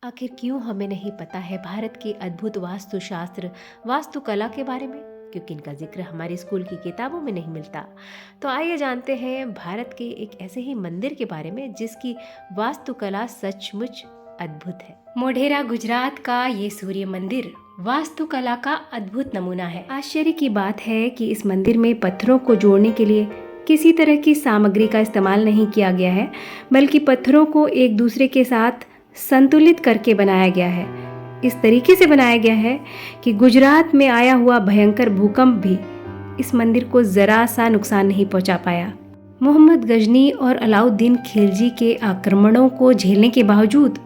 आखिर क्यों हमें नहीं पता है भारत के अद्भुत वास्तुशास्त्र, वास्तुकला के बारे में? क्योंकि इनका जिक्र हमारी स्कूल की किताबों में नहीं मिलता। तो आइए जानते हैं भारत के एक ऐसे ही मंदिर के बारे में जिसकी वास्तुकला सचमुच अद्भुत है। मोढेरा गुजरात का ये सूर्य मंदिर वास्तुकला का अद्भुत नमूना है। आश्चर्य की बात है कि इस मंदिर में पत्थरों को जोड़ने के लिए किसी तरह की सामग्री का इस्तेमाल नहीं किया गया है, बल्कि पत्थरों को एक दूसरे के साथ संतुलित करके बनाया गया है। इस तरीके से बनाया गया है कि गुजरात में आया हुआ भयंकर भूकंप भी इस मंदिर को जरा सा नुकसान नहीं पहुंचा पाया। मोहम्मद गजनी और अलाउद्दीन खिलजी के आक्रमणों को झेलने के बावजूद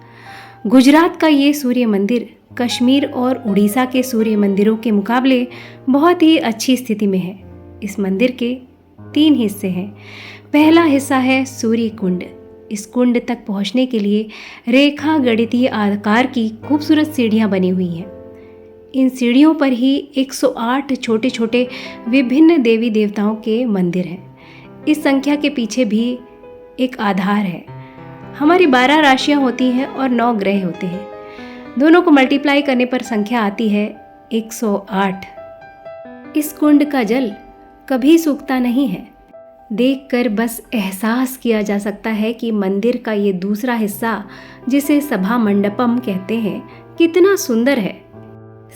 गुजरात का ये सूर्य मंदिर कश्मीर और उड़ीसा के सूर्य मंदिरों के मुकाबले बहुत ही अच्छी स्थिति में है। इस मंदिर के 3 हिस्से हैं। पहला हिस्सा है सूर्य कुंड। इस कुंड तक पहुंचने के लिए रेखा गणितीय आकार की खूबसूरत सीढ़ियां बनी हुई हैं। इन सीढ़ियों पर ही 108 छोटे छोटे विभिन्न देवी देवताओं के मंदिर हैं। इस संख्या के पीछे भी एक आधार है। हमारी 12 राशियां होती हैं और 9 ग्रह होते हैं। दोनों को मल्टीप्लाई करने पर संख्या आती है 108। इस कुंड का जल कभी सूखता नहीं है। देखकर बस एहसास किया जा सकता है कि मंदिर का ये दूसरा हिस्सा, जिसे सभा मंडपम कहते हैं, कितना सुंदर है।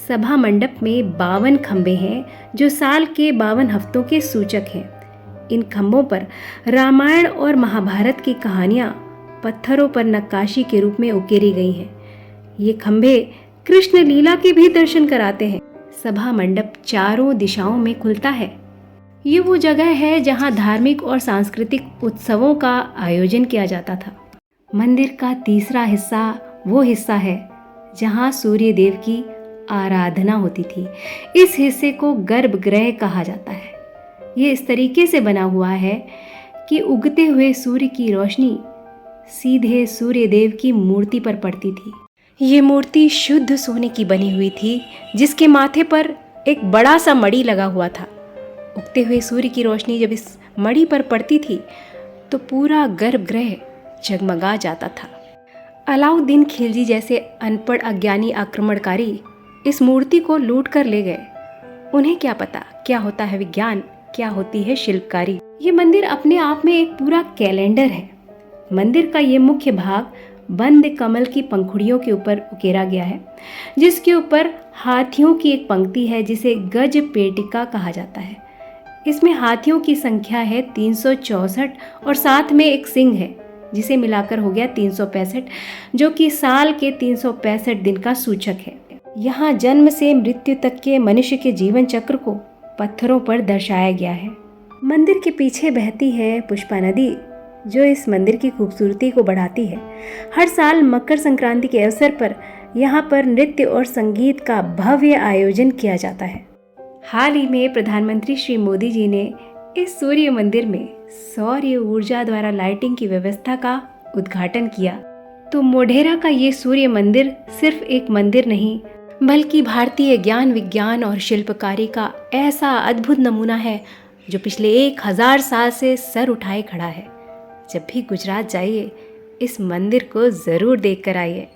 सभा मंडप में 52 खंबे हैं जो साल के 52 हफ्तों के सूचक हैं। इन खंबों पर रामायण और महाभारत की कहानियां पत्थरों पर नक्काशी के रूप में उकेरी गई हैं। ये खंबे कृष्ण लीला के भी दर्शन कराते हैं। सभा मंडप चारों दिशाओं में खुलता है। ये वो जगह है जहाँ धार्मिक और सांस्कृतिक उत्सवों का आयोजन किया जाता था। मंदिर का तीसरा हिस्सा वो हिस्सा है जहाँ सूर्य देव की आराधना होती थी। इस हिस्से को गर्भगृह कहा जाता है। ये इस तरीके से बना हुआ है कि उगते हुए सूर्य की रोशनी सीधे सूर्य देव की मूर्ति पर पड़ती थी। ये मूर्ति शुद्ध सोने की बनी हुई थी, जिसके माथे पर एक बड़ा सा मणि लगा हुआ था। उगते हुए सूर्य की रोशनी जब इस मणि पर पड़ती थी तो पूरा गर्भगृह जगमगा जाता था। अलाउद्दीन खिलजी जैसे अनपढ़ अज्ञानी आक्रमणकारी इस मूर्ति को लूट कर ले गए। उन्हें क्या पता क्या होता है विज्ञान, क्या होती है शिल्पकारी। ये मंदिर अपने आप में एक पूरा कैलेंडर है। मंदिर का ये मुख्य भाग बंद कमल की पंखुड़ियों के ऊपर उकेरा गया है, जिसके ऊपर हाथियों की एक पंक्ति है जिसे गज पेटिका कहा जाता है। इसमें हाथियों की संख्या है 364 और साथ में एक सिंह है, जिसे मिलाकर हो गया 365, जो कि साल के 365 दिन का सूचक है। यहाँ जन्म से मृत्यु तक के मनुष्य के जीवन चक्र को पत्थरों पर दर्शाया गया है। मंदिर के पीछे बहती है पुष्पा नदी, जो इस मंदिर की खूबसूरती को बढ़ाती है। हर साल मकर संक्रांति के अवसर पर यहाँ पर नृत्य और संगीत का भव्य आयोजन किया जाता है। हाल ही में प्रधानमंत्री श्री मोदी जी ने इस सूर्य मंदिर में सौर ऊर्जा द्वारा लाइटिंग की व्यवस्था का उद्घाटन किया। तो मोढेरा का ये सूर्य मंदिर सिर्फ एक मंदिर नहीं, बल्कि भारतीय ज्ञान, विज्ञान और शिल्पकारी का ऐसा अद्भुत नमूना है जो पिछले 1000 साल से सर उठाए खड़ा है। जब भी गुजरात जाइए, इस मंदिर को ज़रूर देख कर आइए।